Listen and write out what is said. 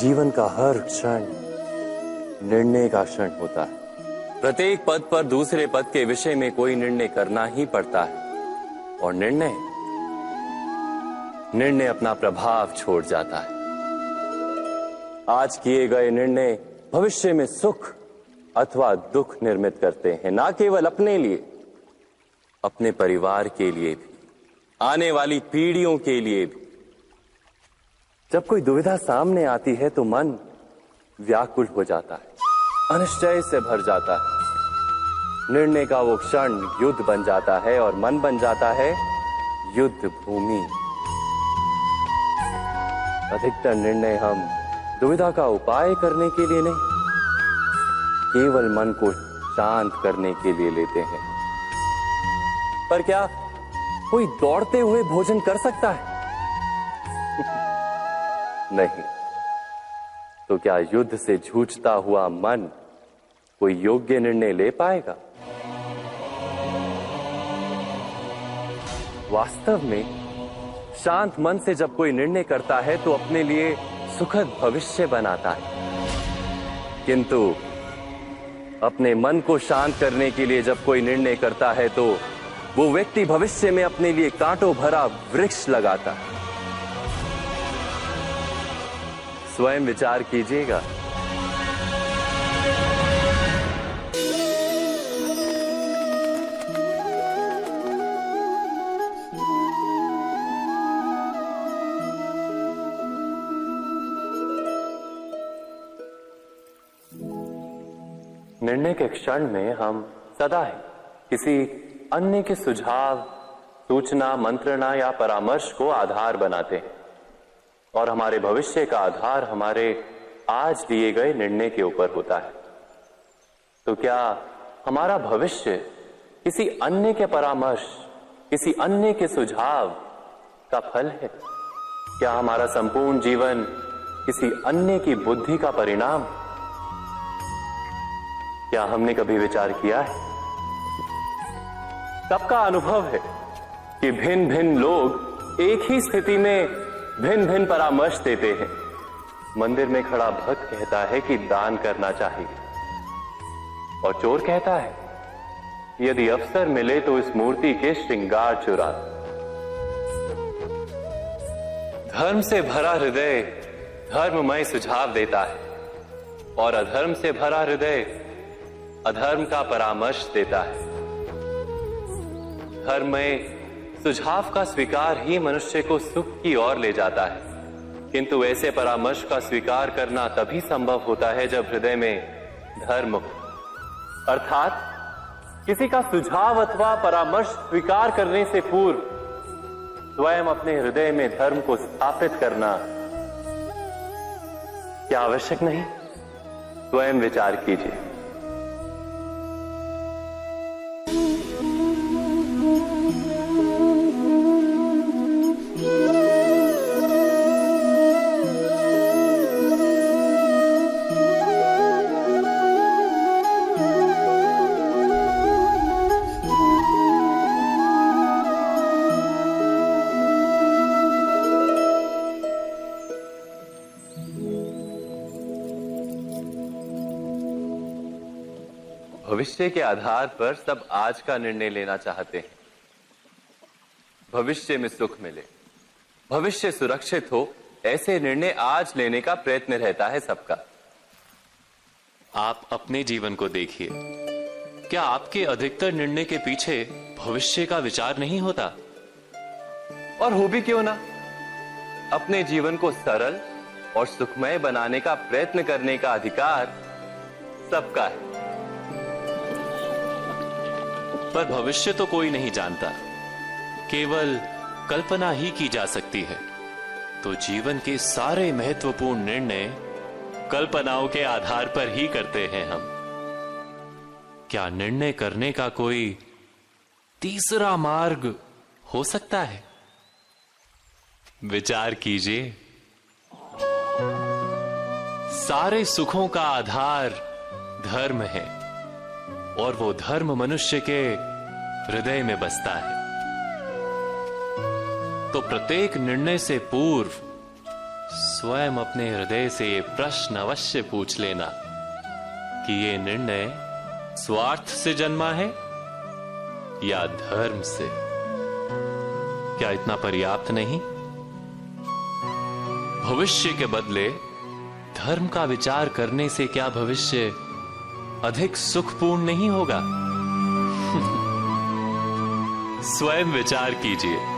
जीवन का हर क्षण निर्णय का क्षण होता है। प्रत्येक पद पर दूसरे पद के विषय में कोई निर्णय करना ही पड़ता है और निर्णय अपना प्रभाव छोड़ जाता है। आज किए गए निर्णय भविष्य में सुख अथवा दुख निर्मित करते हैं, ना केवल अपने लिए, अपने परिवार के लिए भी, आने वाली पीढ़ियों के लिए भी। जब कोई दुविधा सामने आती है तो मन व्याकुल हो जाता है, अनिश्चय से भर जाता है। निर्णय का वो क्षण युद्ध बन जाता है और मन बन जाता है युद्ध भूमि। अधिकतर निर्णय हम दुविधा का उपाय करने के लिए नहीं, केवल मन को शांत करने के लिए लेते हैं। पर क्या कोई दौड़ते हुए भोजन कर सकता है? नहीं। तो क्या युद्ध से जूझता हुआ मन कोई योग्य निर्णय ले पाएगा? वास्तव में शांत मन से जब कोई निर्णय करता है तो अपने लिए सुखद भविष्य बनाता है। किंतु अपने मन को शांत करने के लिए जब कोई निर्णय करता है तो वो व्यक्ति भविष्य में अपने लिए कांटों भरा वृक्ष लगाता है। स्वयं विचार कीजिएगा। निर्णय के क्षण में हम सदा ही किसी अन्य के सुझाव, सूचना, मंत्रणा या परामर्श को आधार बनाते हैं और हमारे भविष्य का आधार हमारे आज लिए गए निर्णय के ऊपर होता है। तो क्या हमारा भविष्य किसी अन्य के परामर्श, किसी अन्य के सुझाव का फल है? क्या हमारा संपूर्ण जीवन किसी अन्य की बुद्धि का परिणाम? क्या हमने कभी विचार किया है? सबका अनुभव है कि भिन्न भिन्न लोग एक ही स्थिति में भिन्न भिन्न परामर्श देते हैं। मंदिर में खड़ा भक्त कहता है कि दान करना चाहिए और चोर कहता है यदि अवसर मिले तो इस मूर्ति के श्रृंगार चुरा। धर्म से भरा हृदय धर्ममय सुझाव देता है और अधर्म से भरा हृदय अधर्म का परामर्श देता है। धर्म में सुझाव का स्वीकार ही मनुष्य को सुख की ओर ले जाता है, किंतु ऐसे परामर्श का स्वीकार करना तभी संभव होता है जब हृदय में धर्म हो। अर्थात किसी का सुझाव अथवा परामर्श स्वीकार करने से पूर्व स्वयं अपने हृदय में धर्म को स्थापित करना क्या आवश्यक नहीं? स्वयं विचार कीजिए। भविष्य के आधार पर सब आज का निर्णय लेना चाहते हैं। भविष्य में सुख मिले, भविष्य सुरक्षित हो, ऐसे निर्णय आज लेने का प्रयत्न रहता है सबका। आप अपने जीवन को देखिए, क्या आपके अधिकतर निर्णय के पीछे भविष्य का विचार नहीं होता? और हो भी क्यों ना। अपने जीवन को सरल और सुखमय बनाने का प्रयत्न करने का अधिकार सबका है। पर भविष्य तो कोई नहीं जानता, केवल कल्पना ही की जा सकती है। तो जीवन के सारे महत्वपूर्ण निर्णय कल्पनाओं के आधार पर ही करते हैं हम। क्या निर्णय करने का कोई तीसरा मार्ग हो सकता है? विचार कीजिए। सारे सुखों का आधार धर्म है और वो धर्म मनुष्य के हृदय में बसता है। तो प्रत्येक निर्णय से पूर्व स्वयं अपने हृदय से ये प्रश्न अवश्य पूछ लेना कि ये निर्णय स्वार्थ से जन्मा है या धर्म से। क्या इतना पर्याप्त नहीं? भविष्य के बदले धर्म का विचार करने से क्या भविष्य अधिक सुखपूर्ण नहीं होगा? स्वयं विचार कीजिए।